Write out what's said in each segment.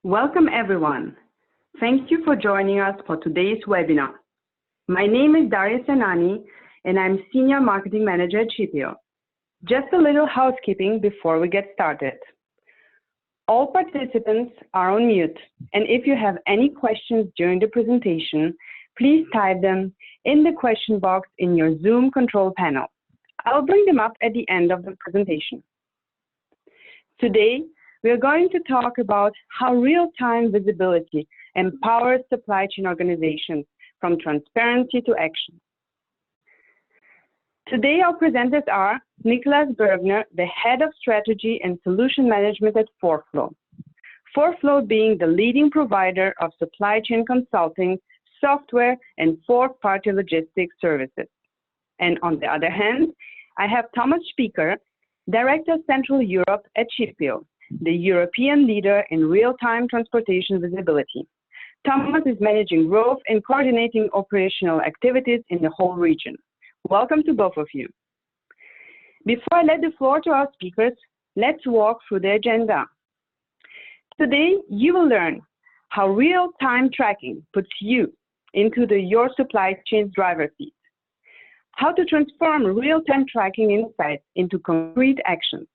Welcome everyone. Thank you for joining us for today's webinar. My name is Daria Senani and I'm Senior Marketing Manager at Shippeo. Just a little housekeeping before we get started. All participants are on mute, and if you have any questions during the presentation, please type them in the question box in your Zoom control panel. I'll bring them up at the end of the presentation. Today, we are going to talk about how real-time visibility empowers supply chain organizations from transparency to action. Today, our presenters are Niklas Bergner, the Head of Strategy and Solution Management at 4Flow. 4Flow being the leading provider of supply chain consulting, software, and fourth-party logistics services. And on the other hand, I have Thomas Spieker, Director of Central Europe at Shippeo, the European leader in real-time transportation visibility. Thomas is managing growth and coordinating operational activities in the whole region. Welcome to both of you. Before I let the floor to our speakers, let's walk through the agenda. Today, you will learn how real-time tracking puts you into your supply chain's driver's seat, how to transform real-time tracking insights into concrete actions,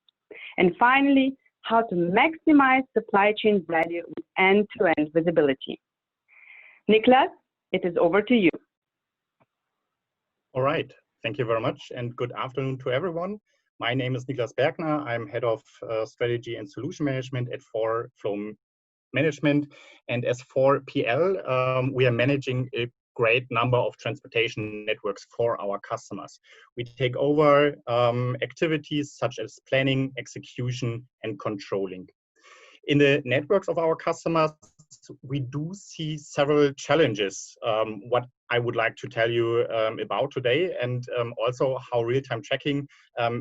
and finally, how to maximize supply chain value with end-to-end visibility. Niklas, it is over to you. All right, thank you very much and good afternoon to everyone. My name is Niklas Bergner. I'm Head of Strategy and Solution Management at 4Flow Management. And as 4PL, we are managing a great number of transportation networks for our customers. We take over activities such as planning, execution, and controlling. In the networks of our customers, we do see several challenges, what I would like to tell you about today, and also how real-time tracking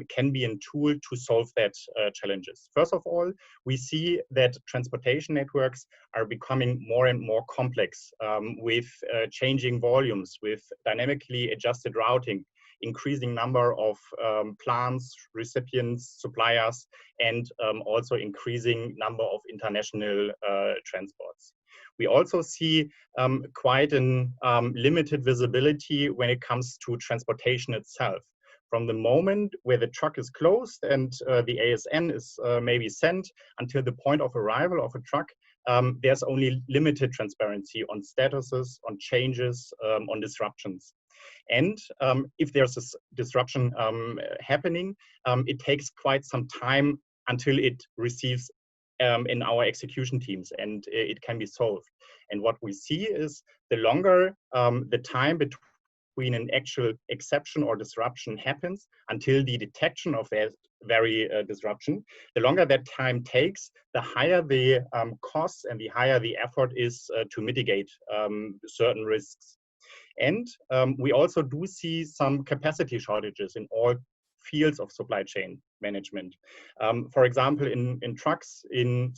can be a tool to solve that challenges. First of all, we see that transportation networks are becoming more and more complex with changing volumes, with dynamically adjusted routing, increasing number of plants, recipients, suppliers, and also increasing number of international transports. We also see quite a limited visibility when it comes to transportation itself. From the moment where the truck is closed and the ASN is maybe sent until the point of arrival of a truck, there's only limited transparency on statuses, on changes, on disruptions. And if there's a disruption happening, it takes quite some time until it receives in our execution teams and it can be solved. And what we see is the longer the time between an actual exception or disruption happens until the detection of that very disruption, the longer that time takes, the higher the costs and the higher the effort is to mitigate certain risks. And we also do see some capacity shortages in all fields of supply chain management. For example, in trucks, in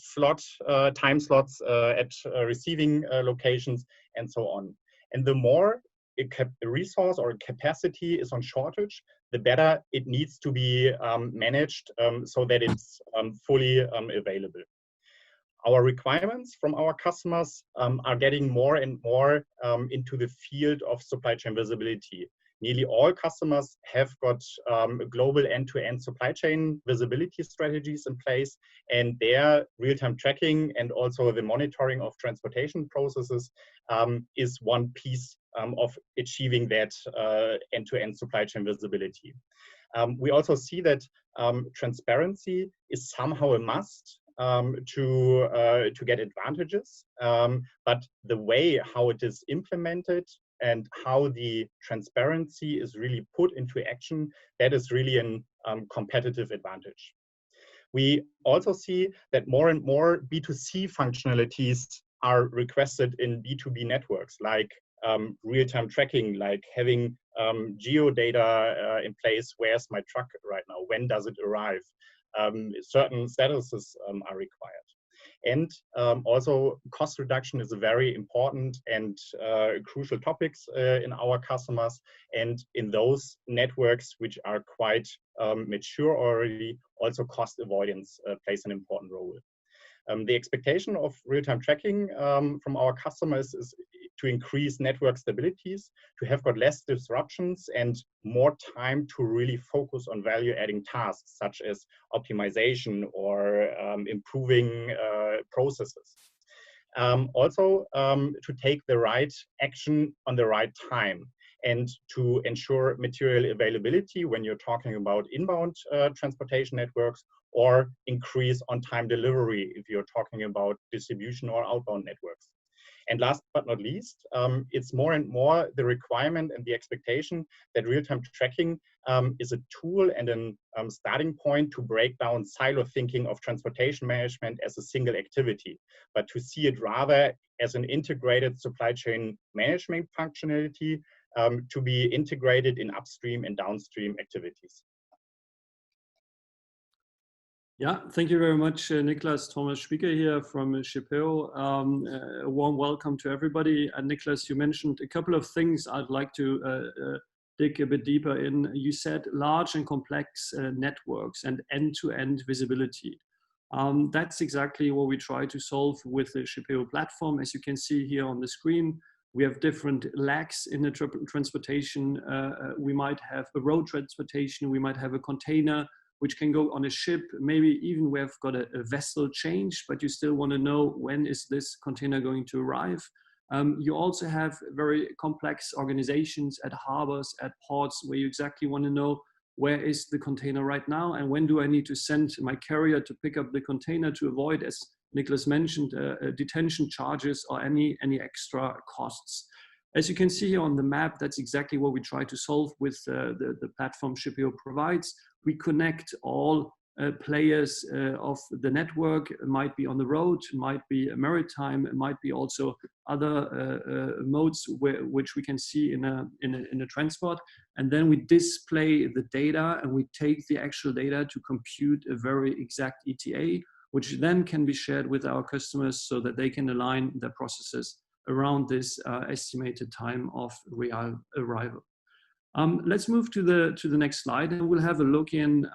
time slots at receiving locations, and so on. And the more a resource or capacity is on shortage, the better it needs to be managed so that it's fully available. Our requirements from our customers are getting more and more into the field of supply chain visibility. Nearly all customers have got global end-to-end supply chain visibility strategies in place, and their real-time tracking and also the monitoring of transportation processes is one piece of achieving that end-to-end supply chain visibility. We also see that transparency is somehow a must to get advantages, but the way how it is implemented and how the transparency is really put into action, that is really a competitive advantage. We also see that more and more B2C functionalities are requested in B2B networks, like real-time tracking, like having geo data in place. Where's my truck right now? When does it arrive? Certain statuses are required. And also cost reduction is a very important and crucial topics in our customers, and in those networks which are quite mature already, also cost avoidance plays an important role. The expectation of real-time tracking from our customers is to increase network stabilities, to have got less disruptions and more time to really focus on value-adding tasks such as optimization or improving processes. Also, to take the right action on the right time and to ensure material availability when you're talking about inbound transportation networks, or increase on-time delivery if you're talking about distribution or outbound networks. And last but not least, it's more and more the requirement and the expectation that real-time tracking is a tool and a starting point to break down silo thinking of transportation management as a single activity, but to see it rather as an integrated supply chain management functionality to be integrated in upstream and downstream activities. Yeah, thank you very much, Niklas. Thomas Spieker here from Shippeo. A warm welcome to everybody. And Niklas, you mentioned a couple of things I'd like to dig a bit deeper in. You said large and complex networks and end-to-end visibility. That's exactly what we try to solve with the Shapiro platform. As you can see here on the screen, we have different legs in the transportation. We might have a road transportation, we might have a container, which can go on a ship. Maybe even we have got a vessel change, but you still want to know when is this container going to arrive. You also have very complex organizations at harbors, at ports, where you exactly want to know where is the container right now and when do I need to send my carrier to pick up the container to avoid, as Niklas mentioned, detention charges or any extra costs. As you can see here on the map, that's exactly what we try to solve with the platform Shippeo provides. We connect all players of the network. It might be on the road, it might be maritime, it might be also other modes which we can see in a transport. And then we display the data and we take the actual data to compute a very exact ETA, which then can be shared with our customers so that they can align their processes around this estimated time of arrival. Let's move to the next slide and we'll have a look in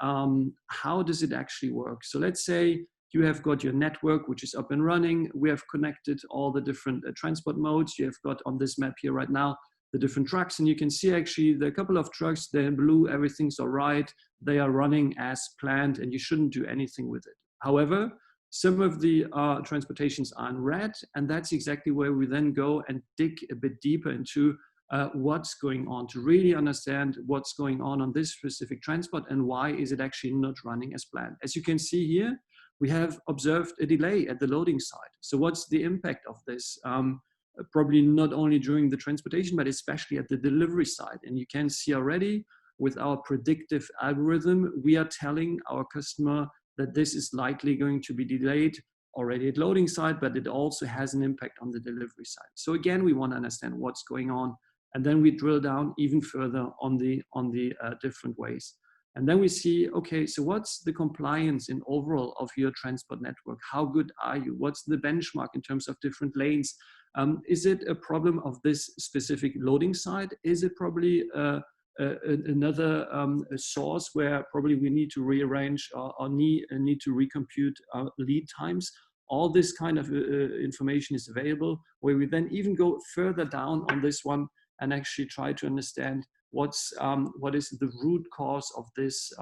how does it actually work. So let's say you have got your network which is up and running. We have connected all the different transport modes. You have got on this map here right now the different trucks, and you can see actually the couple of trucks, they're in blue, everything's all right. They are running as planned and you shouldn't do anything with it. However, some of the transportations are in red, and that's exactly where we then go and dig a bit deeper into what's going on to really understand what's going on this specific transport and why is it actually not running as planned. As you can see here, we have observed a delay at the loading side. So what's the impact of this? Probably not only during the transportation, but especially at the delivery side. And you can see already with our predictive algorithm, we are telling our customer that this is likely going to be delayed already at loading side, but it also has an impact on the delivery side. So again, we want to understand what's going on, and then we drill down even further on the different ways. And then we see, okay, so what's the compliance in overall of your transport network? How good are you? What's the benchmark in terms of different lanes? Is it a problem of this specific loading side? Is it probably another source where probably we need to rearrange or need to recompute lead times? All this kind of information is available, where we then even go further down on this one and actually try to understand what is the root cause of this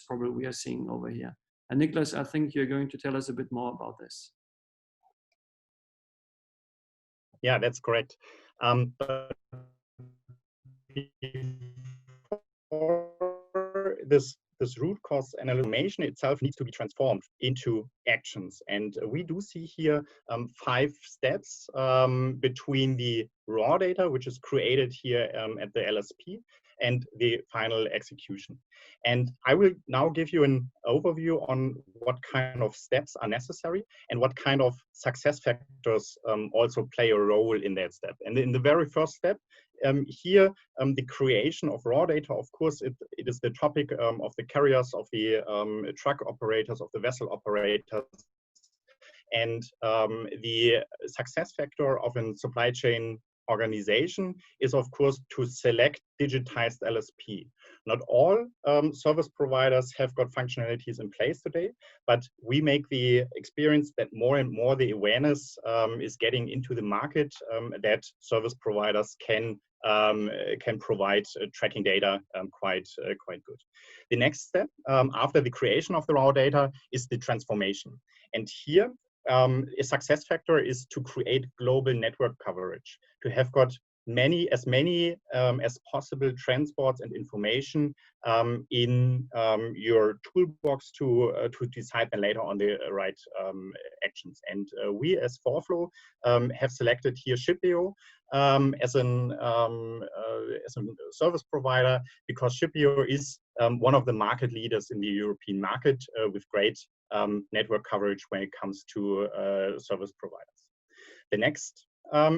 problem we are seeing over here. And Niklas, I think you're going to tell us a bit more about this. Yeah, that's correct. This root cause analysis itself needs to be transformed into actions. And we do see here 5 steps between the raw data, which is created here at the LSP, and the final execution. And I will now give you an overview on what kind of steps are necessary and what kind of success factors also play a role in that step. And in the very first step, here, the creation of raw data, of course, it is the topic of the carriers, of the truck operators, of the vessel operators. And the success factor of a supply chain organization is, of course, to select digitized LSP. Not all service providers have got functionalities in place today, but we make the experience that more and more the awareness is getting into the market that service providers can provide tracking data quite good. The next step after the creation of the raw data is the transformation. And here, a success factor is to create global network coverage, to have got as many as possible transports and information in your toolbox to decide then later on the right actions. And we as Forflow have selected here Shippeo as a service provider, because Shippeo is one of the market leaders in the European market with great network coverage when it comes to service providers. The next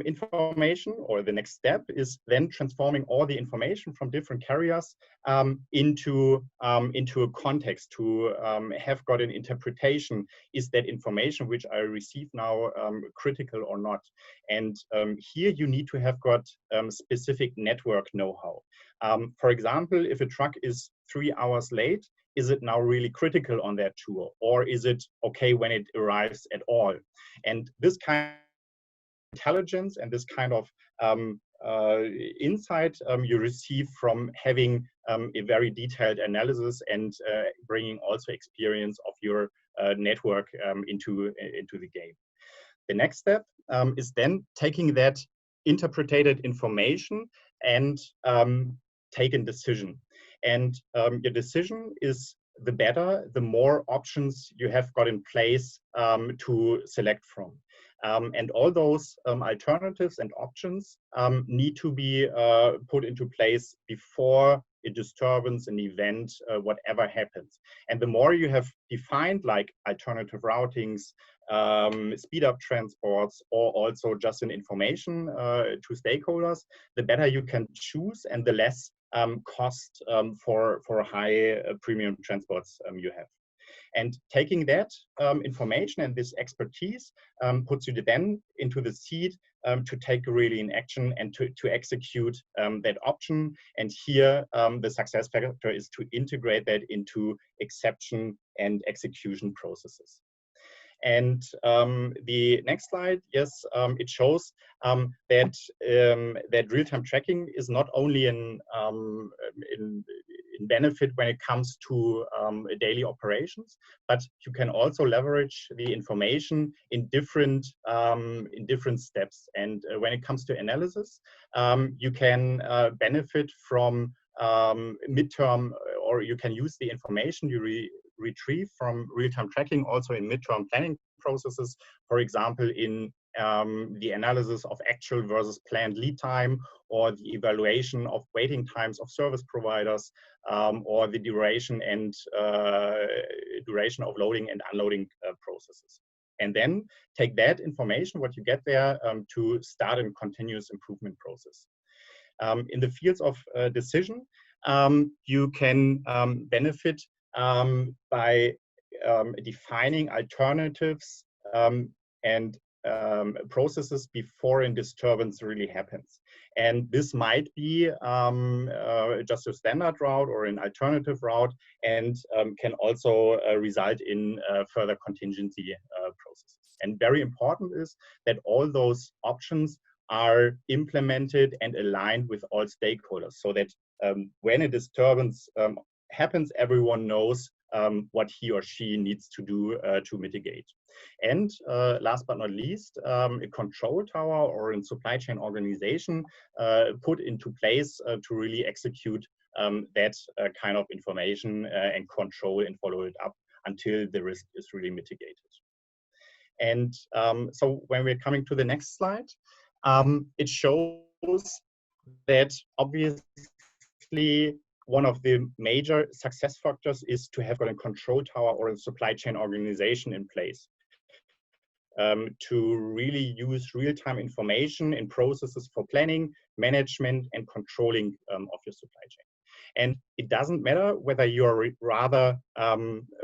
information, or the next step, is then transforming all the information from different carriers into a context to have got an interpretation. Is that information which I receive now critical or not? And here you need to have got specific network know-how. For example, if a truck is 3 hours late, is it now really critical on that tour, or is it okay when it arrives at all? And this kind of intelligence and this kind of insight you receive from having a very detailed analysis and bringing also experience of your network into the game. The next step is then taking that interpreted information and take a decision. And your decision is the better, the more options you have got in place to select from. And all those alternatives and options need to be put into place before a disturbance, an event, whatever happens. And the more you have defined, like alternative routings, speed up transports, or also just an information to stakeholders, the better you can choose and the less cost for high premium transports you have. And taking that information and this expertise puts you then into the seat to take really in action and to execute that option. And here, the success factor is to integrate that into exception and execution processes. And the next slide, yes, it shows that real-time tracking is not only in benefit when it comes to daily operations, but you can also leverage the information in different steps. And when it comes to analysis, you can benefit from midterm, or you can use the information you retrieve from real-time tracking also in midterm planning processes, for example, in the analysis of actual versus planned lead time, or the evaluation of waiting times of service providers, or the duration of loading and unloading processes. And then take that information, what you get there, to start a continuous improvement process. In the fields of decision, you can benefit by defining alternatives and processes before a disturbance really happens. And this might be just a standard route or an alternative route, and can also result in further contingency processes. And very important is that all those options are implemented and aligned with all stakeholders, so that when a disturbance happens, everyone knows what he or she needs to do to mitigate. And last but not least, a control tower or a supply chain organization put into place to really execute that kind of information and control and follow it up until the risk is really mitigated. And so when we're coming to the next slide, it shows that obviously one of the major success factors is to have got a control tower or a supply chain organization in place to really use real-time information in processes for planning, management, and controlling of your supply chain. And it doesn't matter whether you're rather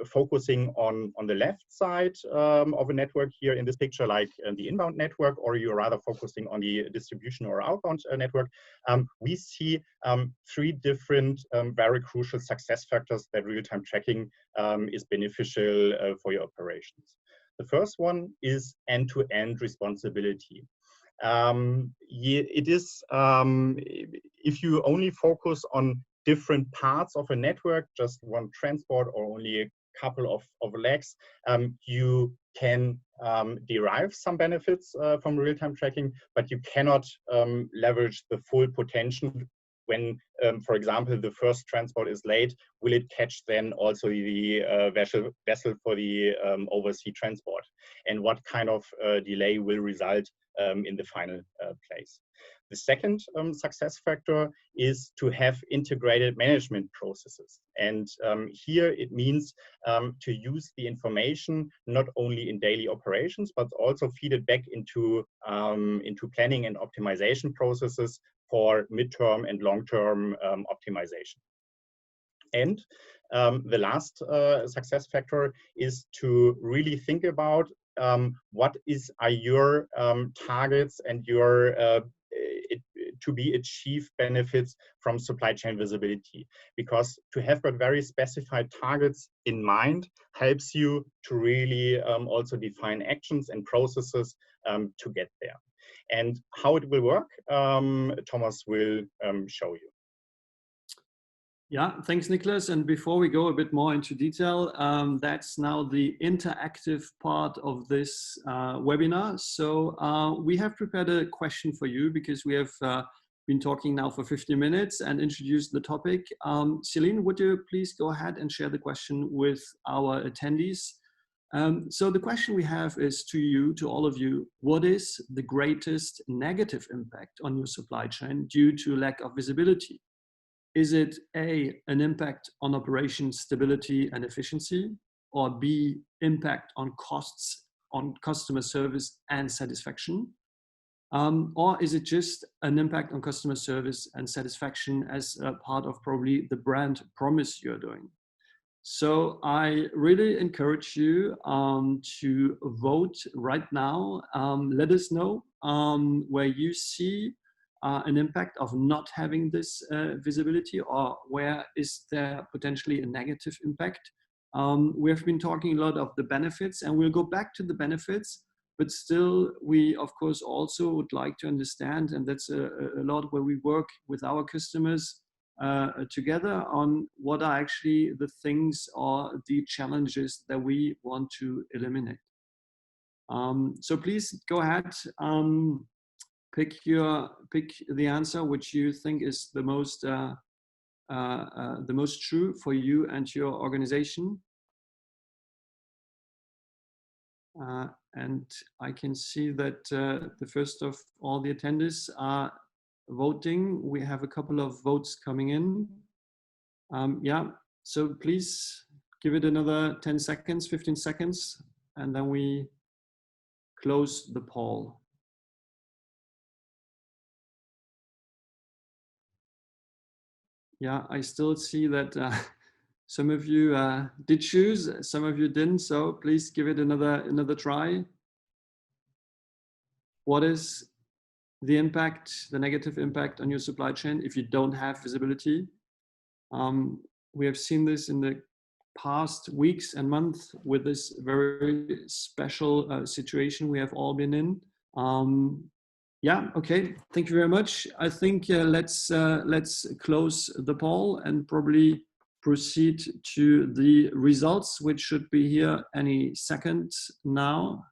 focusing on the left side of a network here in this picture, like the inbound network, or you're rather focusing on the distribution or outbound network. We see three different very crucial success factors that real-time tracking is beneficial for your operations. The first one is end-to-end responsibility. It is, if you only focus on different parts of a network, just one transport or only a couple of legs, you can derive some benefits from real-time tracking, but you cannot leverage the full potential when, for example, the first transport is late. Will it catch then also the vessel for the overseas transport? And what kind of delay will result in the final place? The second success factor is to have integrated management processes. And here it means to use the information not only in daily operations, but also feed it back into planning and optimization processes for midterm and long-term optimization. And the last success factor is to really think about what are your targets and your to be achieved benefits from supply chain visibility. Because to have got very specified targets in mind helps you to really also define actions and processes to get there. And how it will work, Thomas will show you. Yeah, thanks, Nicholas. And before we go a bit more into detail, that's now the interactive part of this webinar. So we have prepared a question for you because we have been talking now for 50 minutes and introduced the topic. Celine, would you please go ahead and share the question with our attendees? So the question we have is to you, to all of you: what is the greatest negative impact on your supply chain due to lack of visibility? Is it A, an impact on operation stability and efficiency, or B, impact on costs, on customer service and satisfaction? Or is it just an impact on customer service and satisfaction as a part of probably the brand promise you're doing? So I really encourage you to vote right now. Let us know where you see an impact of not having this visibility, or where is there potentially a negative impact. We have been talking a lot of the benefits, and we'll go back to the benefits, but still we of course also would like to understand, and that's a lot where we work with our customers together on what are actually the things or the challenges that we want to eliminate. So please go ahead. Pick the answer which you think is the most true for you and your organization. And I can see that the first of all the attendees are voting. We have a couple of votes coming in. Yeah, so please give it another 10 seconds, 15 seconds, and then we close the poll. Yeah, I still see that some of you did choose, some of you didn't. So please give it another try. What is the impact, the negative impact on your supply chain if you don't have visibility? We have seen this in the past weeks and months with this very special situation we have all been in. Yeah, okay, thank you very much. I think let's close the poll and probably proceed to the results, which should be here any second now.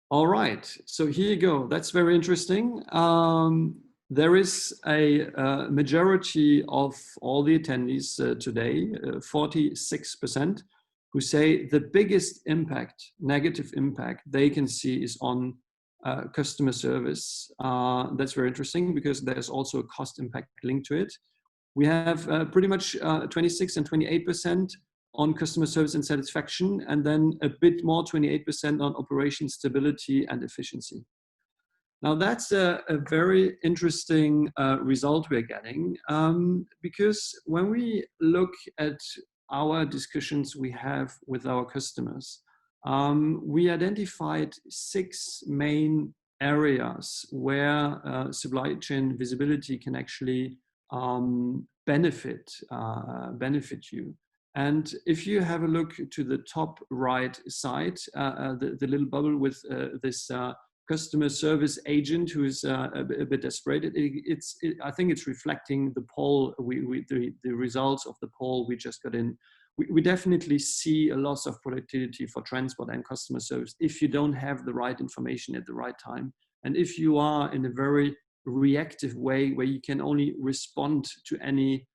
All right, so here you go. That's very interesting. There is a majority of all the attendees today, 46%, who say the biggest impact, negative impact they can see is on customer service. That's very interesting because there's also a cost impact linked to it. We have pretty much 26 and 28% on customer service and satisfaction, and then a bit more, 28% on operation stability and efficiency. Now that's a very interesting result we're getting, because when we look at our discussions we have with our customers, we identified 6 main areas where supply chain visibility can actually benefit you. And if you have a look to the top right side, the little bubble with this customer service agent who is a bit desperate, I think it's reflecting the poll, the results of the poll we just got in. We definitely see a loss of productivity for transport and customer service if you don't have the right information at the right time. And if you are in a very reactive way where you can only respond to any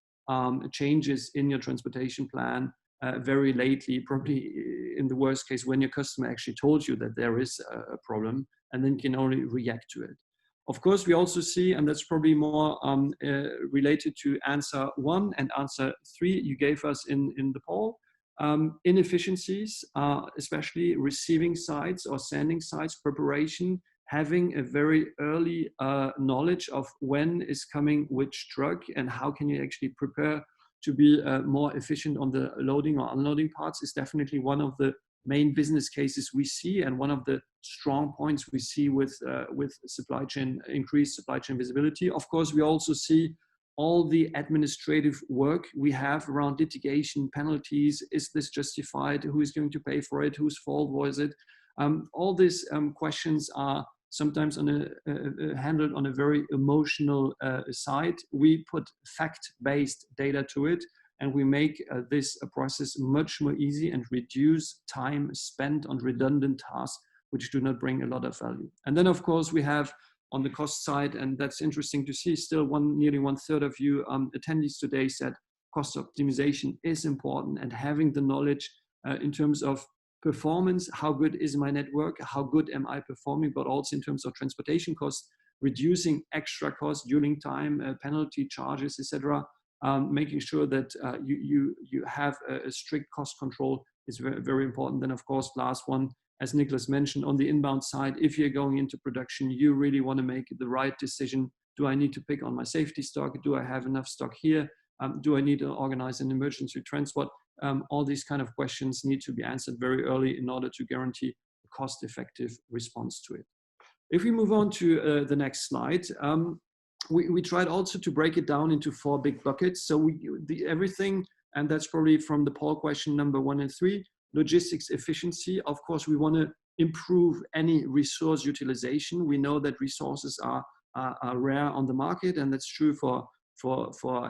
changes in your transportation plan very lately, probably in the worst case when your customer actually told you that there is a problem, and then you can only react to it. Of course, we also see, and that's probably more related to answer 1 and answer 3 you gave us in the poll, inefficiencies, especially receiving sites or sending sites, preparation, having a very early knowledge of when is coming which truck and how can you actually prepare to be more efficient on the loading or unloading parts is definitely one of the main business cases we see, and one of the strong points we see with supply chain, increased supply chain visibility. Of course, we also see all the administrative work we have around litigation, penalties. Is this justified? Who is going to pay for it? Whose fault was it? All these questions are sometimes handled on a very emotional side. We put fact-based data to it, and we make this process much more easy and reduce time spent on redundant tasks which do not bring a lot of value. And then of course we have on the cost side, and that's interesting to see, still nearly 1/3 of you attendees today said cost optimization is important, and having the knowledge in terms of performance, how good is my network, how good am I performing, but also in terms of transportation costs, reducing extra costs, dueling time, penalty charges, etc. Making sure that you have a strict cost control is very, very important. Then of course, last one, as Nicholas mentioned, on the inbound side, if you're going into production, you really want to make the right decision. Do I need to pick on my safety stock? Do I have enough stock here? Do I need to organize an emergency transport? All these kind of questions need to be answered very early in order to guarantee a cost-effective response to it. If we move on to the next slide, we tried also to break it down into 4 big buckets. So everything, and that's probably from the poll question number 1 and 3, logistics efficiency. Of course, we want to improve any resource utilization. We know that resources are rare on the market, and that's true for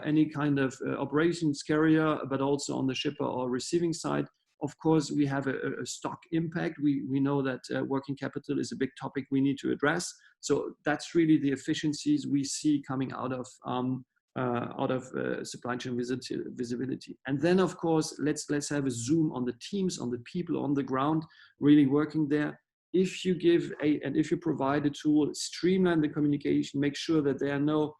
any kind of operations carrier, but also on the shipper or receiving side. Of course, we have a stock impact. We know that working capital is a big topic we need to address. So that's really the efficiencies we see coming out of supply chain visibility. And then, of course, let's have a zoom on the teams, on the people on the ground, really working there. If you if you provide a tool, streamline the communication, make sure that there are no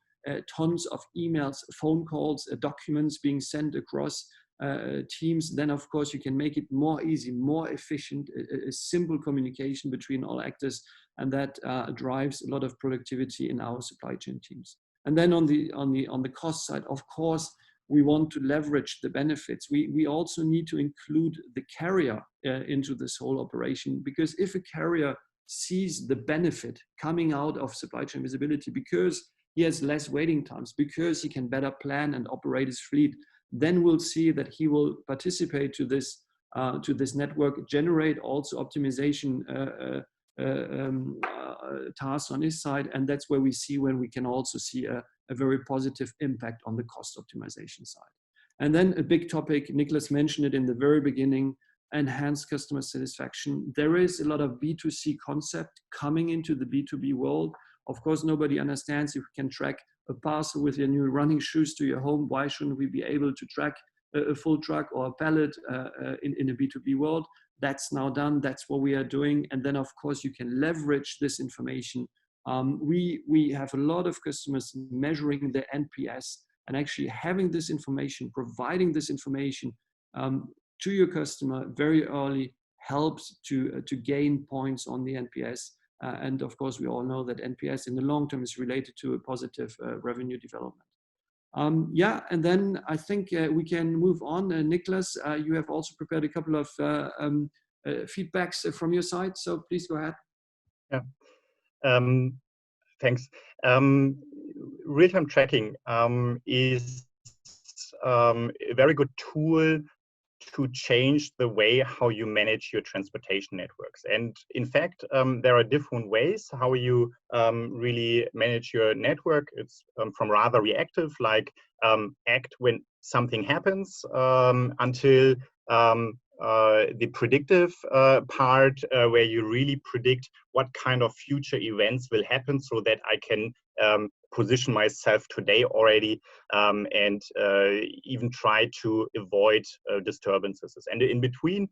tons of emails, phone calls, documents being sent across teams, then of course you can make it more easy, more efficient, a simple communication between all actors, and that drives a lot of productivity in our supply chain teams. And then on the cost side, of course, we want to leverage the benefits. We also need to include the carrier into this whole operation, because if a carrier sees the benefit coming out of supply chain visibility because he has less waiting times, because he can better plan and operate his fleet, then we'll see that he will participate to this network, generate also optimization tasks on his side, and that's where we see when we can also see a very positive impact on the cost optimization side. And then a big topic, Nicholas mentioned it in the very beginning, enhanced customer satisfaction. There is a lot of B2C concept coming into the B2B world. Of course, nobody understands if we can track a parcel with your new running shoes to your home. Why shouldn't we be able to track a full truck or a pallet in a B2B world? That's now done. That's what we are doing. And then, of course, you can leverage this information. We have a lot of customers measuring their NPS, and actually having this information, providing this information to your customer very early helps to gain points on the NPS. And of course, we all know that NPS in the long term is related to a positive revenue development. Yeah, and then I think we can move on. Nicholas, you have also prepared a couple of feedbacks from your side, so please go ahead. Yeah. Thanks. Real-time tracking is a very good tool to change the way how you manage your transportation networks. And in fact, there are different ways how you really manage your network. It's from rather reactive, like act when something happens, until the predictive part, where you really predict what kind of future events will happen so that I can position myself today already, and even try to avoid disturbances. And in between,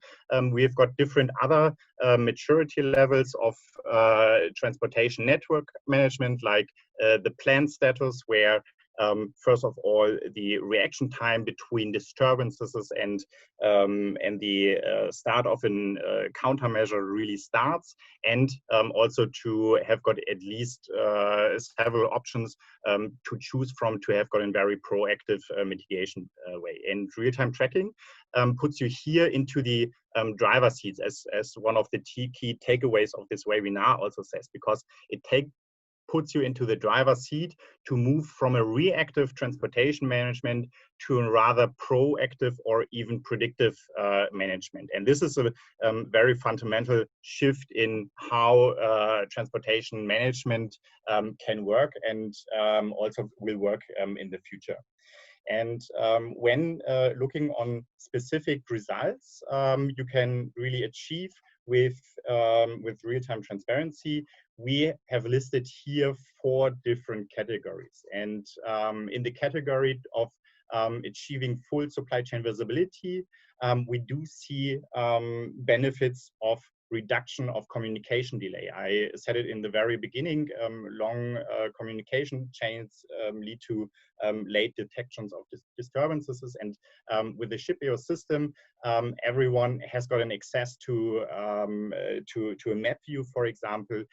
we have got different other maturity levels of transportation network management, like the plan status, where first of all, the reaction time between disturbances and the start of an countermeasure really starts, and also to have got at least several options to choose from to have got a very proactive mitigation way. And real-time tracking puts you here into the driver seats as one of the key takeaways of this webinar also says, because it puts you into the driver's seat to move from a reactive transportation management to a rather proactive or even predictive management. And this is a very fundamental shift in how transportation management can work, and also will work in the future. And when looking on specific results, you can really achieve with real-time transparency. We have listed here 4 different categories. And in the category of achieving full supply chain visibility, we do see benefits of reduction of communication delay. I said it in the very beginning, long communication chains lead to late detections of disturbances. And with the Shippeo system, everyone has got an access to a map view, for example,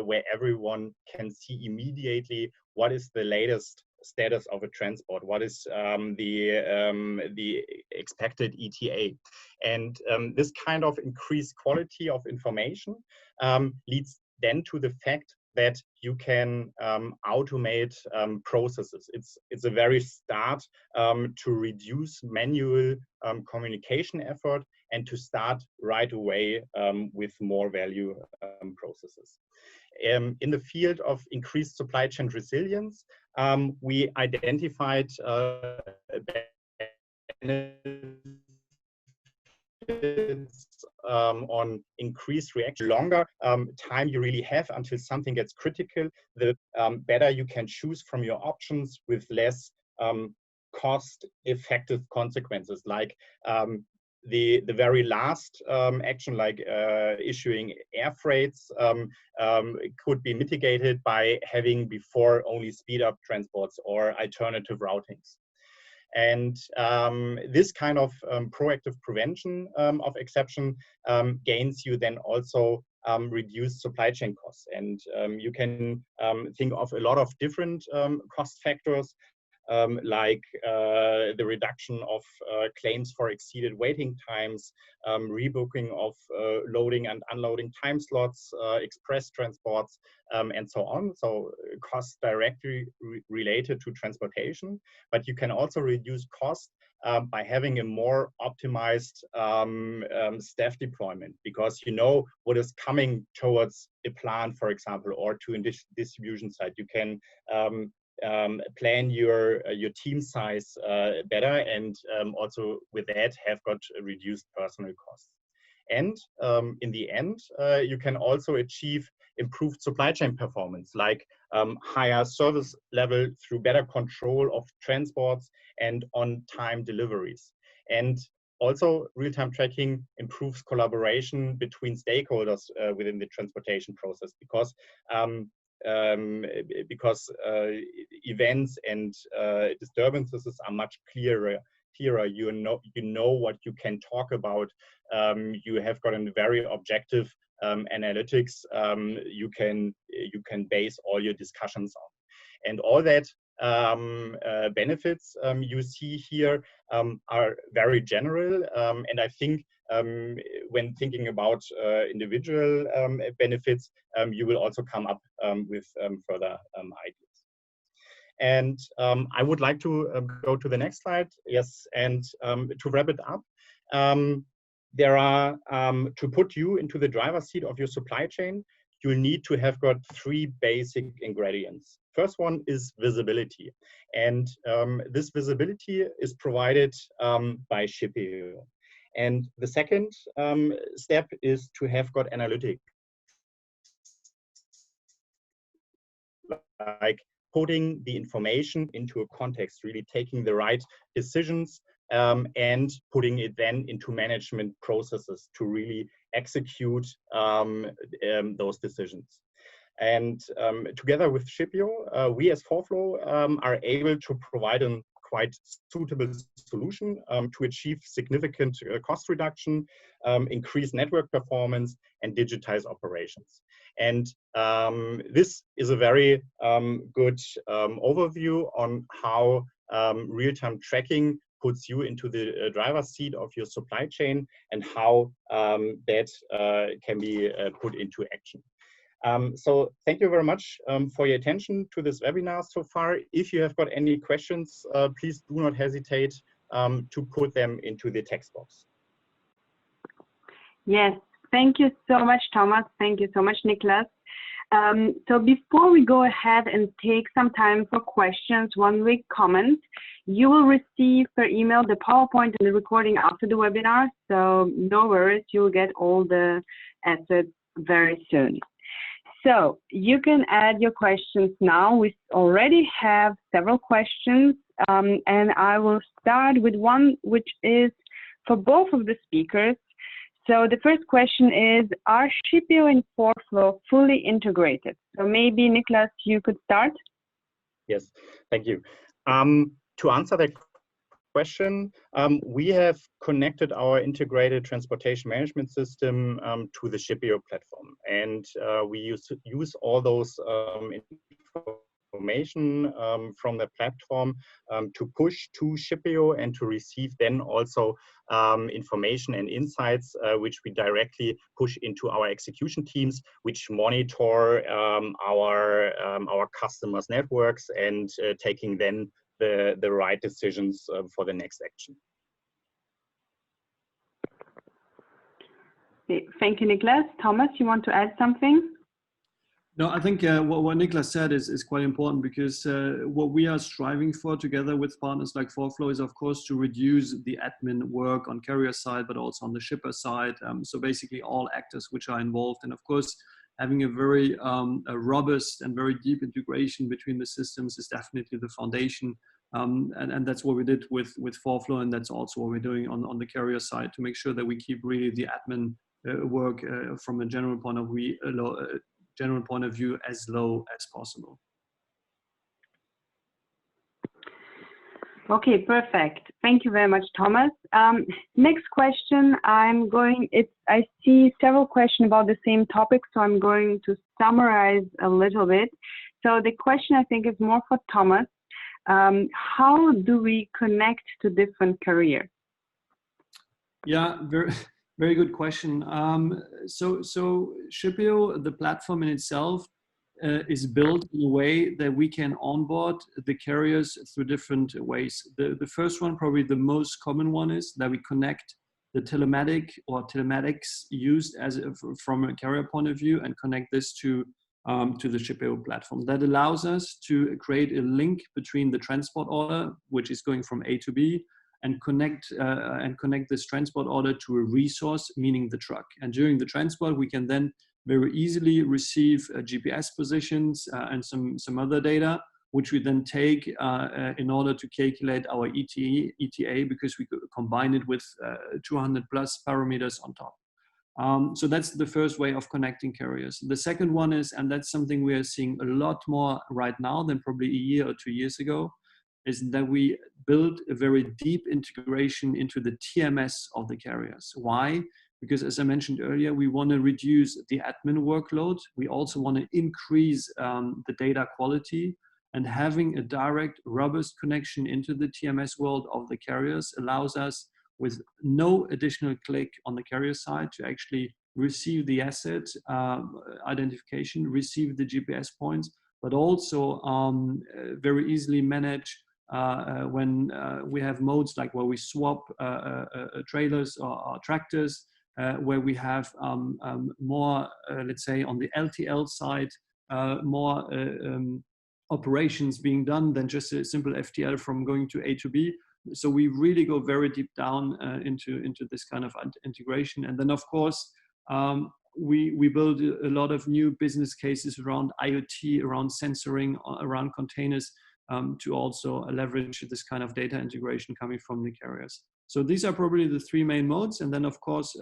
where everyone can see immediately what is the latest status of a transport, what is the expected ETA. And this kind of increased quality of information leads then to the fact that you can automate processes. It's a very start to reduce manual communication effort and to start right away with more value processes. In the field of increased supply chain resilience, we identified on increased reaction. Longer time you really have until something gets critical, the better you can choose from your options with less cost-effective consequences, like the very last action, like issuing air freights, could be mitigated by having before only speed up transports or alternative routings. And this kind of proactive prevention of exception gains you then also reduced supply chain costs. And you can think of a lot of different cost factors, like the reduction of claims for exceeded waiting times, rebooking of loading and unloading time slots, express transports, and so on. So costs directly related to transportation, but you can also reduce costs by having a more optimized staff deployment, because you know what is coming towards a plant, for example, or to a distribution site. You can plan your team size better, and also with that have got reduced personnel costs. And in the end, you can also achieve improved supply chain performance, like higher service level through better control of transports and on-time deliveries. And also, real-time tracking improves collaboration between stakeholders within the transportation process, because events and disturbances are much clearer criteria, you know what you can talk about. You have got a very objective analytics you can base all your discussions on. And all that benefits you see here are very general, and I think when thinking about individual benefits, you will also come up with further ideas. And I would like to go to the next slide. Yes, and to wrap it up, there are, to put you into the driver's seat of your supply chain, you need to have got 3 basic ingredients. First one is visibility. And this visibility is provided by Shippeo. And the second step is to have got analytics, like putting the information into a context, really taking the right decisions and putting it then into management processes to really execute those decisions. And together with Shippeo, we as ForFlow are able to provide a quite suitable solution to achieve significant cost reduction, increase network performance, and digitize operations. And this is a very good overview on how real-time tracking puts you into the driver's seat of your supply chain and how that can be put into action. So thank you very much for your attention to this webinar so far. If you have got any questions, please do not hesitate to put them into the text box. Yes, thank you so much, Thomas. Thank you so much, Niklas. So before we go ahead and take some time for questions, one week comment, you will receive per email the PowerPoint and the recording after the webinar. So no worries, you'll get all the assets very soon. So you can add your questions now. We already have several questions, and I will start with one which is for both of the speakers. So the first question is, are Shippeo and ForFlow fully integrated? So maybe Niklas, you could start. Yes, thank you. To answer that question, we have connected our integrated transportation management system to the Shapiro platform, and we use all those information from the platform to push to Shippeo and to receive then also information and insights which we directly push into our execution teams, which monitor our customers' networks and taking then the right decisions for the next action. Okay, thank you, Niklas. Thomas, you want to add something? No, I think what Niklas said is quite important, because what we are striving for together with partners like ForFlow is, of course, to reduce the admin work on carrier side, but also on the shipper side. So basically all actors which are involved. And of course, having a very robust and very deep integration between the systems is definitely the foundation. And that's what we did with ForFlow, and that's also what we're doing on the carrier side, to make sure that we keep really the admin work from a general point of view as low as possible. Okay, perfect. Thank you very much, Thomas. Next question, I see several questions about the same topic, so I'm going to summarize a little bit. So the question, I think, is more for Thomas. How do we connect to different carriers? Yeah, very good question. So Shippeo, the platform in itself, is built in a way that we can onboard the carriers through different ways. The first one, probably the most common one, is that we connect the telematics used from a carrier point of view and connect this to the Shippeo platform. That allows us to create a link between the transport order, which is going from A to B, and connect this transport order to a resource, meaning the truck. And during the transport, we can then very easily receive GPS positions and some other data, which we then take in order to calculate our ETA, because we could combine it with 200 plus parameters on top. So that's the first way of connecting carriers. The second one is, and that's something we are seeing a lot more right now than probably a year or 2 years ago, is that we build a very deep integration into the TMS of the carriers. Why? Because as I mentioned earlier, we want to reduce the admin workload. We also want to increase the data quality, and having a direct, robust connection into the TMS world of the carriers allows us, with no additional click on the carrier side, to actually receive the asset identification, receive the GPS points, but also very easily manage when we have modes like where we swap trailers or tractors, where we have more, let's say, on the LTL side, more operations being done than just a simple FTL from going to A to B. So we really go very deep down into this kind of integration. And then, of course, we build a lot of new business cases around IoT, around sensoring, around containers, to also leverage this kind of data integration coming from the carriers. So these are probably the three main modes. And then, of course,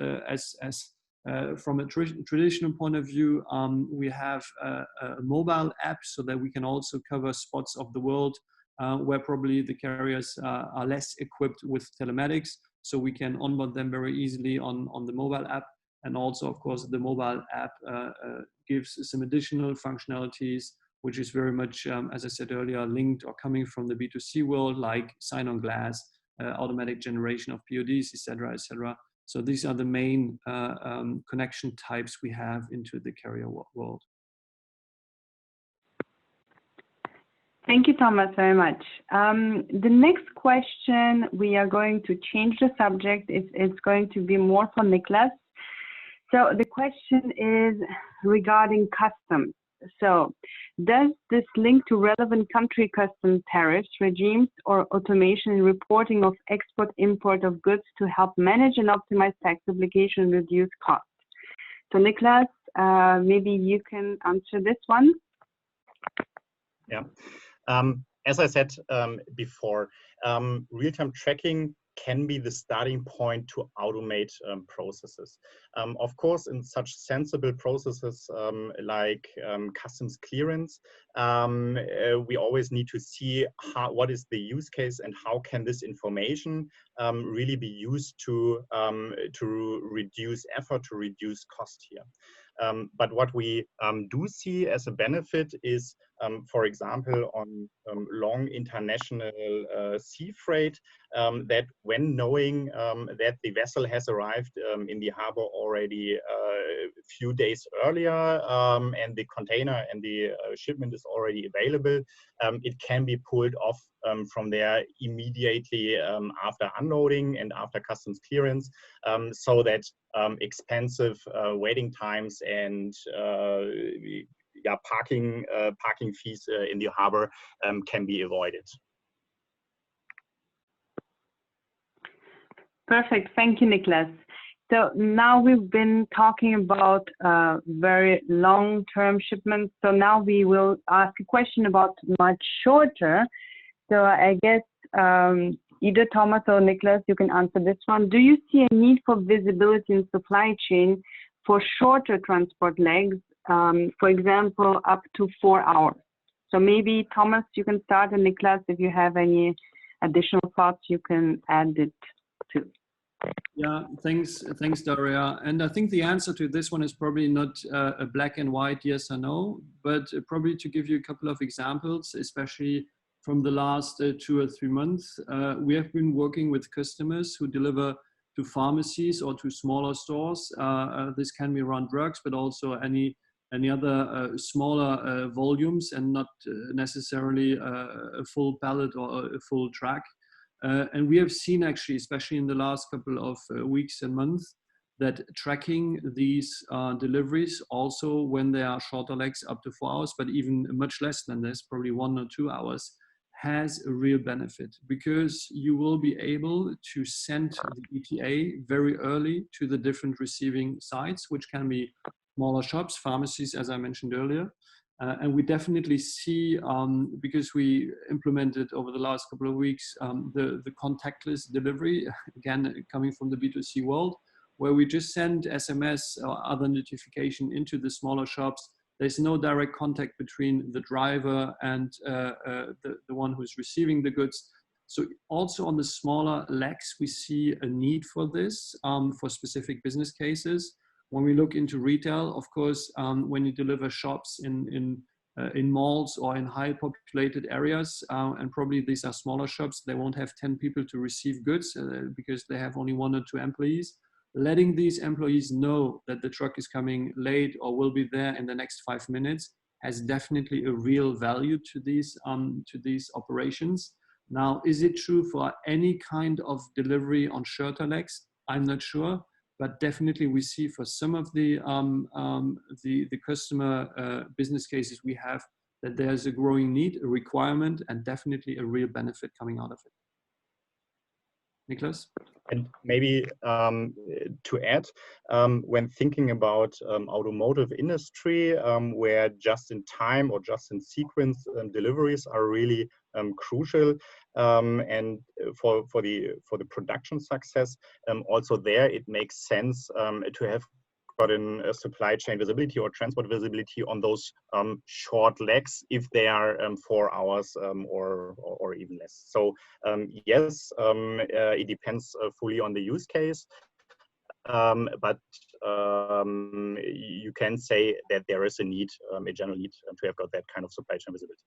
from a traditional point of view, we have a mobile app so that we can also cover spots of the world where probably the carriers are less equipped with telematics. So we can onboard them very easily on the mobile app. And also, of course, the mobile app gives some additional functionalities, which is very much, as I said earlier, linked or coming from the B2C world, like sign on glass, automatic generation of PODs, etc., etc. So these are the main connection types we have into the carrier world. Thank you, Thomas, very much. The next question, we are going to change the subject. It's going to be more for Niklas. So the question is regarding customs. So does this link to relevant country custom tariffs, regimes, or automation in reporting of export-import of goods to help manage and optimize tax obligation and reduce costs? So Niklas, maybe you can answer this one. Yeah. As I said before, real-time tracking can be the starting point to automate processes. Of course, in such sensible processes like customs clearance, we always need to see what is the use case and how can this information really be used to reduce effort, to reduce cost here. But what we do see as a benefit is, for example, on long international sea freight, that when knowing that the vessel has arrived in the harbor already a few days earlier, and the container and the shipment is already available, it can be pulled off from there immediately after unloading and after customs clearance, so that expensive waiting times and parking fees in the harbor can be avoided. Perfect. Thank you, Niklas. So now we've been talking about very long-term shipments. So now we will ask a question about much shorter. So I guess either Thomas or Niklas, you can answer this one. Do you see a need for visibility in supply chain for shorter transport legs, for example, up to 4 hours? So maybe Thomas, you can start, and Niklas, if you have any additional thoughts, you can add it too. Yeah, thanks, Daria. And I think the answer to this one is probably not a black and white yes or no, but probably to give you a couple of examples, especially from the last 2 or 3 months. We have been working with customers who deliver to pharmacies or to smaller stores. This can be around drugs, but also any other smaller volumes, and not necessarily a full pallet or a full track. And we have seen, actually, especially in the last couple of weeks and months, that tracking these deliveries, also when they are shorter legs, up to 4 hours, but even much less than this, probably 1 or 2 hours, has a real benefit, because you will be able to send the ETA very early to the different receiving sites, which can be smaller shops, pharmacies, as I mentioned earlier. And we definitely see, because we implemented over the last couple of weeks, the contactless delivery, again, coming from the B2C world, where we just send SMS or other notification into the smaller shops There's no direct contact between the driver and the one who's receiving the goods. So also on the smaller legs, we see a need for this for specific business cases. When we look into retail, of course, when you deliver shops in malls or in high populated areas, and probably these are smaller shops, they won't have 10 people to receive goods because they have only 1 or 2 employees. Letting these employees know that the truck is coming late or will be there in the next 5 minutes has definitely a real value to these operations. Now, is it true for any kind of delivery on shorter legs? I'm not sure, but definitely we see for some of the customer business cases we have that there's a growing need, a requirement, and definitely a real benefit coming out of it. Niklas? And maybe to add, when thinking about automotive industry, where just-in-time or just-in-sequence deliveries are really crucial, and for the production success, also there it makes sense to have gotten a supply chain visibility or transport visibility on those short legs if they are 4 hours or even less. So yes, it depends fully on the use case, but you can say that there is a need, a general need to have got that kind of supply chain visibility.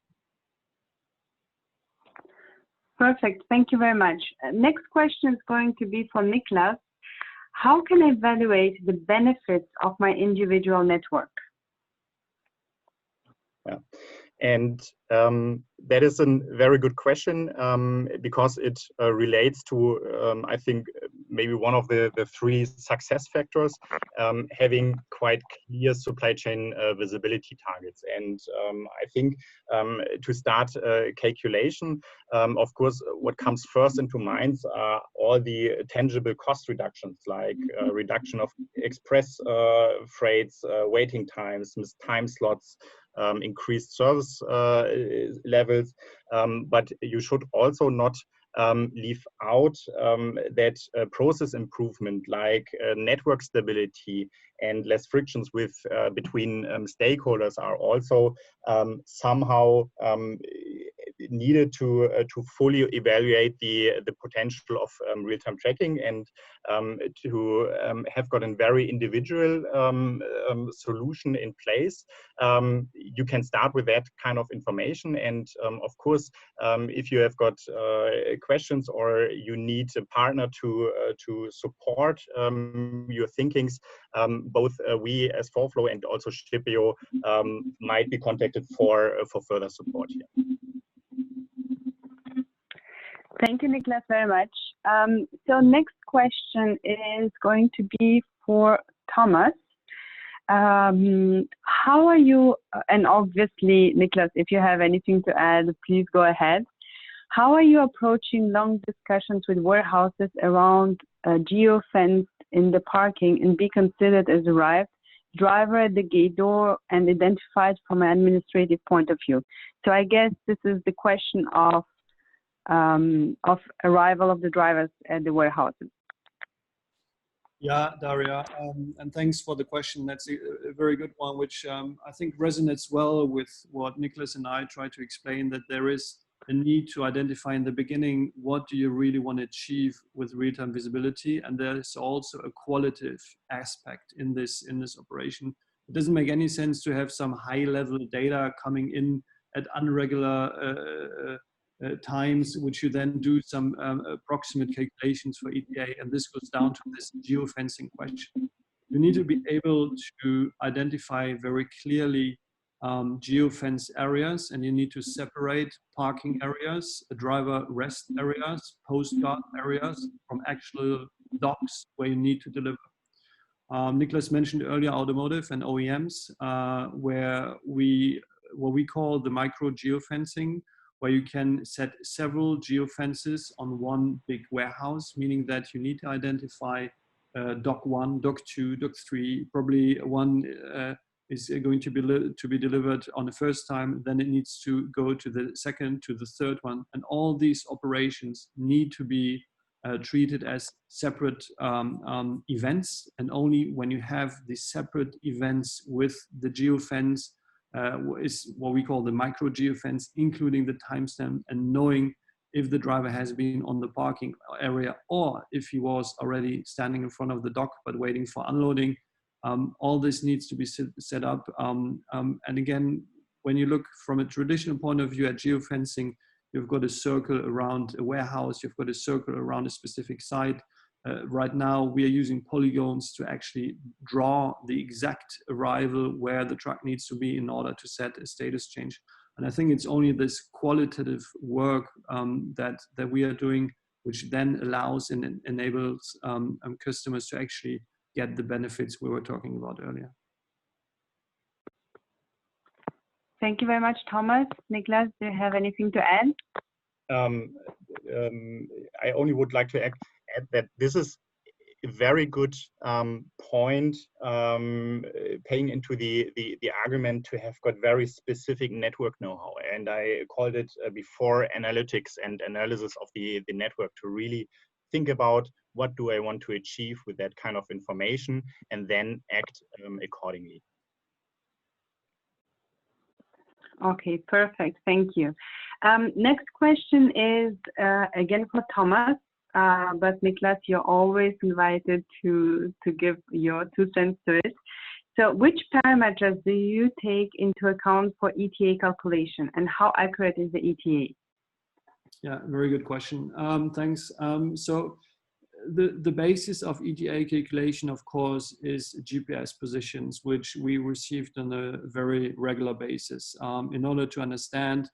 Perfect, thank you very much. Next question is going to be for Niklas. How can I evaluate the benefits of my individual network? Yeah, and that is a very good question because it relates to, I think, maybe one of the 3 success factors, having quite clear supply chain visibility targets. And I think to start calculation, of course, what comes first into mind are all the tangible cost reductions, like reduction of express freights, waiting times, missed time slots, increased service levels, but you should also not leave out that process improvement, like network stability and less frictions with between stakeholders, are also somehow needed to fully evaluate the potential of real-time tracking and to have got a very individual solution in place. You can start with that kind of information, and of course, if you have got questions or you need a partner to support your thinkings, both we as Forflow and also Shippeo might be contacted for further support here. Thank you, Niklas, very much. So next question is going to be for Thomas. How are you, and obviously, Niklas, if you have anything to add, please go ahead. How are you approaching long discussions with warehouses around geofence in the parking and be considered as arrived, driver at the gate door, and identified from an administrative point of view? So I guess this is the question of arrival of the drivers at the warehouses. Yeah, Daria, and thanks for the question. That's a very good one, which I think resonates well with what Niklas and I try to explain, that there is a need to identify in the beginning, what do you really want to achieve with real-time visibility? And there's also a qualitative aspect in this operation. It doesn't make any sense to have some high-level data coming in at irregular times, which you then do some approximate calculations for ETA, and this goes down to this geofencing question. You need to be able to identify very clearly geofence areas, and you need to separate parking areas, driver rest areas, post guard areas from actual docks where you need to deliver. Niklas mentioned earlier automotive and OEMs, where what we call the micro geofencing, where you can set several geofences on one big warehouse, meaning that you need to identify dock 1, dock 2, dock 3, probably one is going to be delivered on the first time, then it needs to go to the second, to the third one. And all these operations need to be treated as separate events. And only when you have these separate events with the geofence is what we call the micro geofence, including the timestamp and knowing if the driver has been on the parking area or if he was already standing in front of the dock but waiting for unloading. All this needs to be set up. And again, when you look from a traditional point of view at geofencing, you've got a circle around a warehouse, you've got a circle around a specific site. Right now, we are using polygons to actually draw the exact arrival where the truck needs to be in order to set a status change. And I think it's only this qualitative work that we are doing, which then allows and enables customers to actually get the benefits we were talking about earlier. Thank you very much, Thomas. Niklas, do you have anything to add? I only would like to add that this is a very good point, paying into the argument to have got very specific network know-how. And I called it before analytics and analysis of the network, to really think about what do I want to achieve with that kind of information and then act accordingly. Okay, perfect. Thank you. Next question is again for Thomas, but Niklas, you're always invited to give your 2 cents to it. So which parameters do you take into account for ETA calculation, and how accurate is the ETA? Yeah, very good question. Thanks. So the basis of ETA calculation, of course, is GPS positions, which we received on a very regular basis in order to understand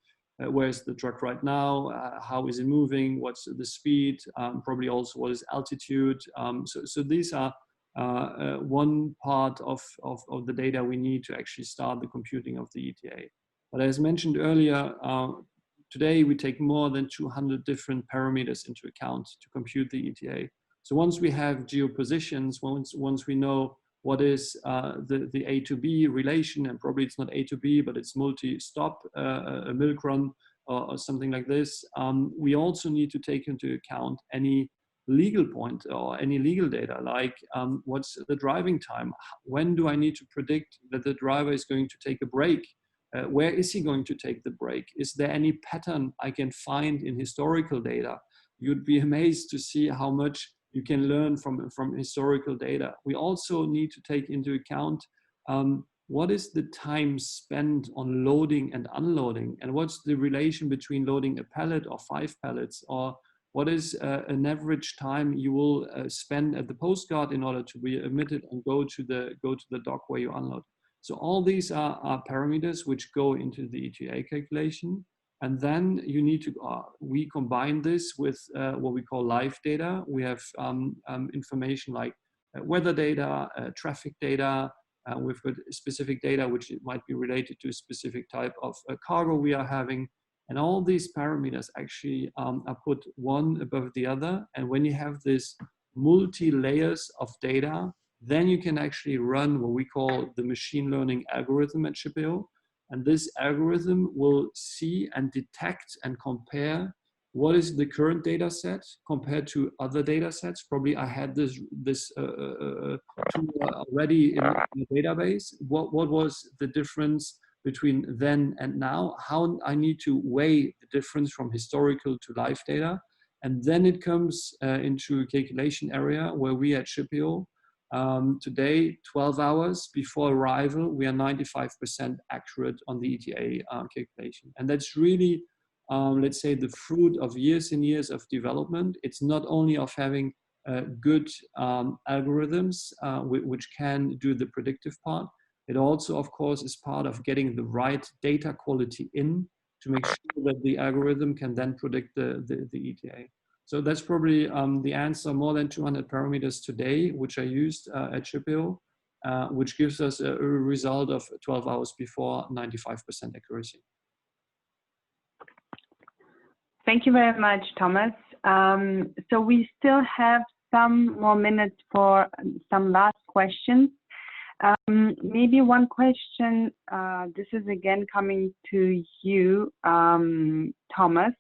where's the truck right now, how is it moving, what's the speed, probably also what is altitude. So these are one part of the data we need to actually start the computing of the ETA. But as mentioned earlier, today we take more than 200 different parameters into account to compute the ETA. So once we have geopositions, once we know what is the A to B relation, and probably it's not A to B, but it's multi-stop, a milk run or something like this, we also need to take into account any legal point or any legal data, like what's the driving time? When do I need to predict that the driver is going to take a break? Where is he going to take the break? Is there any pattern I can find in historical data? You'd be amazed to see how much you can learn from historical data. We also need to take into account what is the time spent on loading and unloading, and what's the relation between loading a pallet or 5 pallets, or what is an average time you will spend at the postguard in order to be admitted and go to the dock where you unload. So all these are parameters which go into the ETA calculation. And then you need to, we combine this with what we call live data. We have information like weather data, traffic data. We've got specific data which might be related to a specific type of cargo we are having. And all these parameters actually are put one above the other. And when you have this multi-layers of data, then you can actually run what we call the machine learning algorithm at Shippeo. And this algorithm will see and detect and compare what is the current data set compared to other data sets. Probably I had this tool already in the database. What was the difference between then and now? How I need to weigh the difference from historical to live data. And then it comes into a calculation area where we at Shippeo, today, 12 hours before arrival, we are 95% accurate on the ETA calculation. And that's really, let's say, the fruit of years and years of development. It's not only of having good algorithms which can do the predictive part. It also, of course, is part of getting the right data quality in to make sure that the algorithm can then predict the ETA. So that's probably the answer. More than 200 parameters today, which are used at Shippeo, which gives us a result of 12 hours before 95% accuracy. Thank you very much, Thomas. So we still have some more minutes for some last questions. Maybe one question, this is again coming to you, Thomas.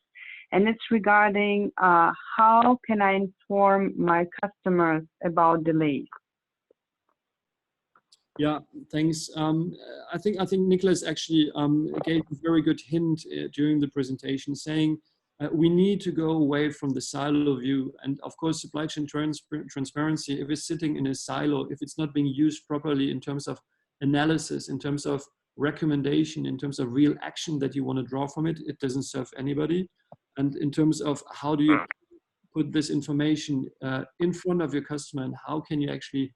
And it's regarding how can I inform my customers about delays? Yeah, thanks. I think Nicholas actually gave a very good hint during the presentation, saying we need to go away from the silo view. And of course, supply chain transparency, if it's sitting in a silo, if it's not being used properly in terms of analysis, in terms of recommendation, in terms of real action that you want to draw from it, it doesn't serve anybody. And in terms of how do you put this information in front of your customer, and how can you actually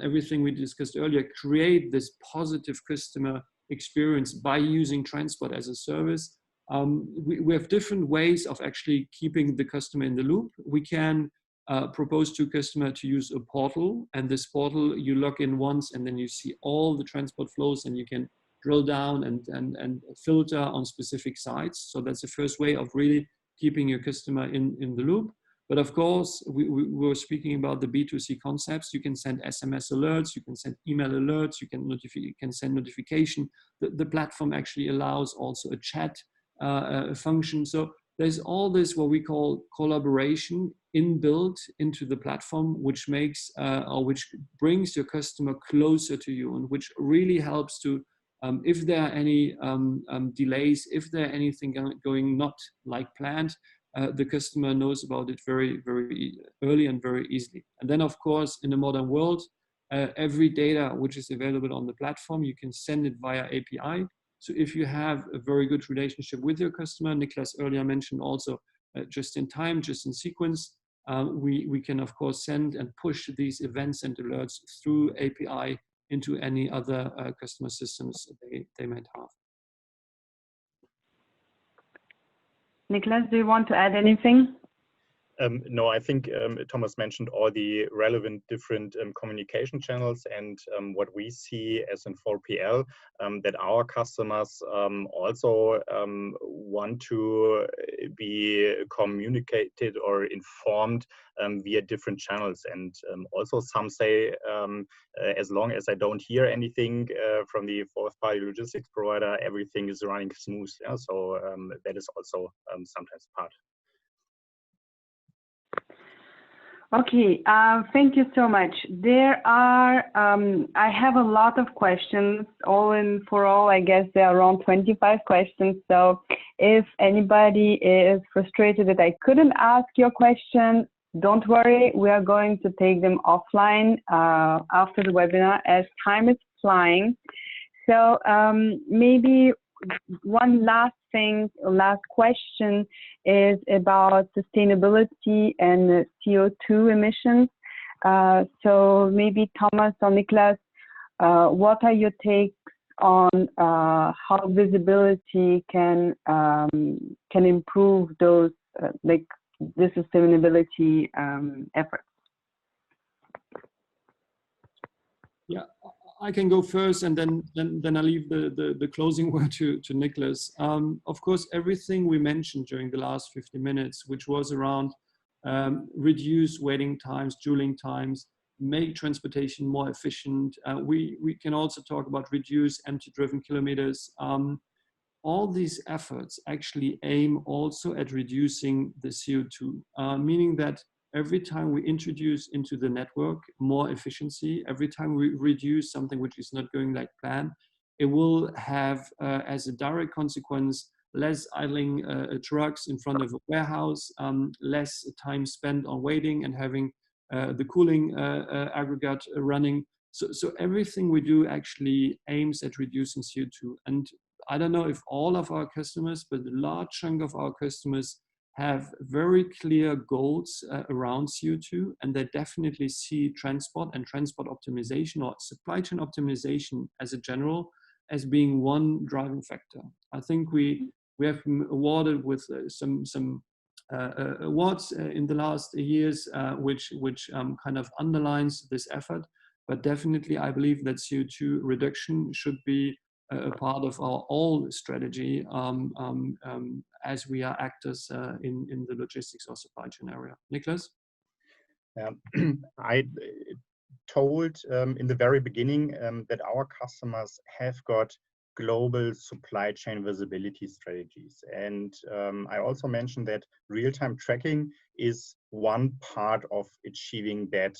everything we discussed earlier, create this positive customer experience by using transport as a service. We have different ways of actually keeping the customer in the loop. We can propose to customer to use a portal, and this portal you log in once and then you see all the transport flows, and you can drill down and filter on specific sites. So that's the first way of really keeping your customer in the loop. But of course, we were speaking about the B2C concepts. You can send SMS alerts, you can send email alerts, you can send notification. The platform actually allows also a chat function. So there's all this what we call collaboration inbuilt into the platform, which makes or which brings your customer closer to you, and which really helps to if there are any delays, if there are anything going not like planned, the customer knows about it very, very early and very easily. And then, of course, in the modern world, every data which is available on the platform, you can send it via API. So if you have a very good relationship with your customer, Niklas earlier mentioned also just in time, just in sequence, we can, of course, send and push these events and alerts through API into any other customer systems they might have. Niklas, do you want to add anything? No, I think Thomas mentioned all the relevant different communication channels, and what we see as in 4PL, that our customers also want to be communicated or informed via different channels. And also some say, as long as I don't hear anything from the fourth party logistics provider, everything is running smooth. Yeah? So that is also sometimes part. Okay, thank you so much. There are, I have a lot of questions, for all, I guess there are around 25 questions. So if anybody is frustrated that I couldn't ask your question, don't worry, we are going to take them offline after the webinar as time is flying. So maybe one last question is about sustainability and CO2 emissions. So maybe Thomas or Niklas, what are your takes on how visibility can improve those like the sustainability efforts? Yeah, I can go first, and then I leave the closing word to Niklas. Of course, everything we mentioned during the last 50 minutes, which was around reduce waiting times, dueling times, make transportation more efficient. We can also talk about reduce empty driven kilometers. All these efforts actually aim also at reducing the CO2, meaning that every time we introduce into the network more efficiency, every time we reduce something which is not going like planned, it will have as a direct consequence less idling trucks in front of a warehouse, less time spent on waiting and having the cooling aggregate running. So everything we do actually aims at reducing CO2. And I don't know if all of our customers, but a large chunk of our customers have very clear goals around CO2, and they definitely see transport and transport optimization or supply chain optimization as a general as being one driving factor. I think we have been awarded with some awards in the last years, which kind of underlines this effort. But definitely, I believe that CO2 reduction should be a part of our all strategy as we are actors in the logistics or supply chain area. Niklas? I told in the very beginning that our customers have got global supply chain visibility strategies. And I also mentioned that real-time tracking is one part of achieving that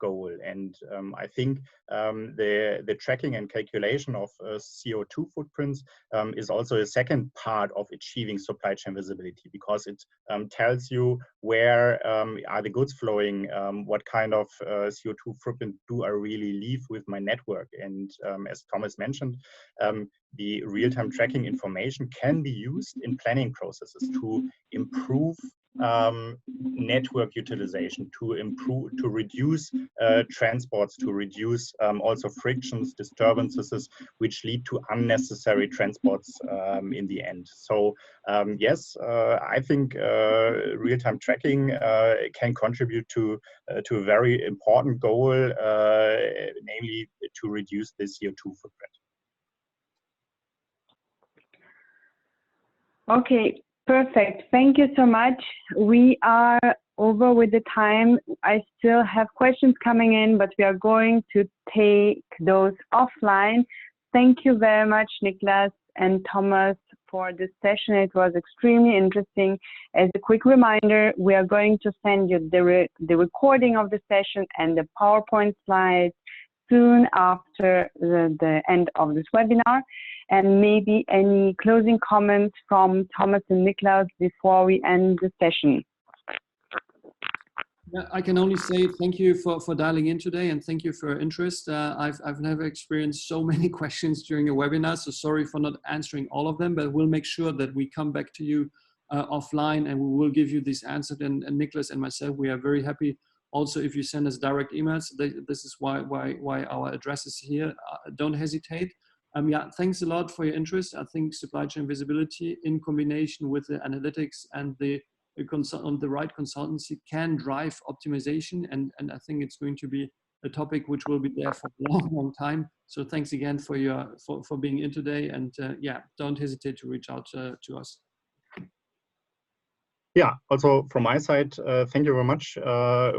goal. And I think the tracking and calculation of CO2 footprints is also a second part of achieving supply chain visibility, because it tells you where are the goods flowing, what kind of CO2 footprint do I really leave with my network. And as Thomas mentioned, the real-time tracking information can be used in planning processes to improve network utilization, to reduce transports, to reduce also frictions, disturbances, which lead to unnecessary transports in the end. So yes, I think real-time tracking can contribute to a very important goal, namely to reduce the CO2 footprint. Okay, perfect. Thank you so much. We are over with the time. I still have questions coming in, but we are going to take those offline. Thank you very much, Niklas and Thomas, for this session. It was extremely interesting. As a quick reminder, we are going to send you the recording of the session and the PowerPoint slides soon after the end of this webinar. And maybe any closing comments from Thomas and Niklas before we end the session. Yeah, I can only say thank you for dialing in today, and thank you for your interest. I've never experienced so many questions during a webinar, so sorry for not answering all of them, but we'll make sure that we come back to you offline and we will give you these answers. And Niklas and myself, we are very happy also if you send us direct emails. This is why our address is here. Don't hesitate. Yeah, thanks a lot for your interest. I think supply chain visibility in combination with the analytics and the right consultancy can drive optimization, and I think it's going to be a topic which will be there for a long time. So thanks again for being in today, and yeah, don't hesitate to reach out to us. Yeah, also from my side, thank you very much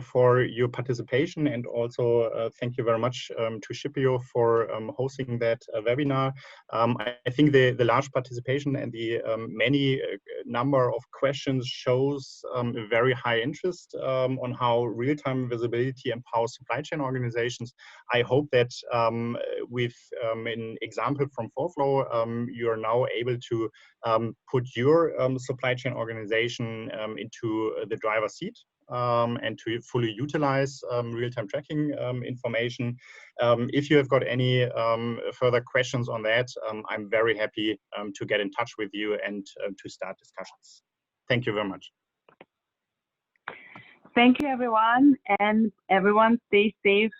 for your participation, and also thank you very much to Shippeo for hosting that webinar. I think the large participation and the many number of questions shows a very high interest on how real-time visibility empowers supply chain organizations. I hope that with an example from ForFlow, you are now able to put your supply chain organization into the driver's seat and to fully utilize real-time tracking information. If you have got any further questions on that, I'm very happy to get in touch with you and to start discussions. Thank you very much. Thank you, everyone, and everyone stay safe.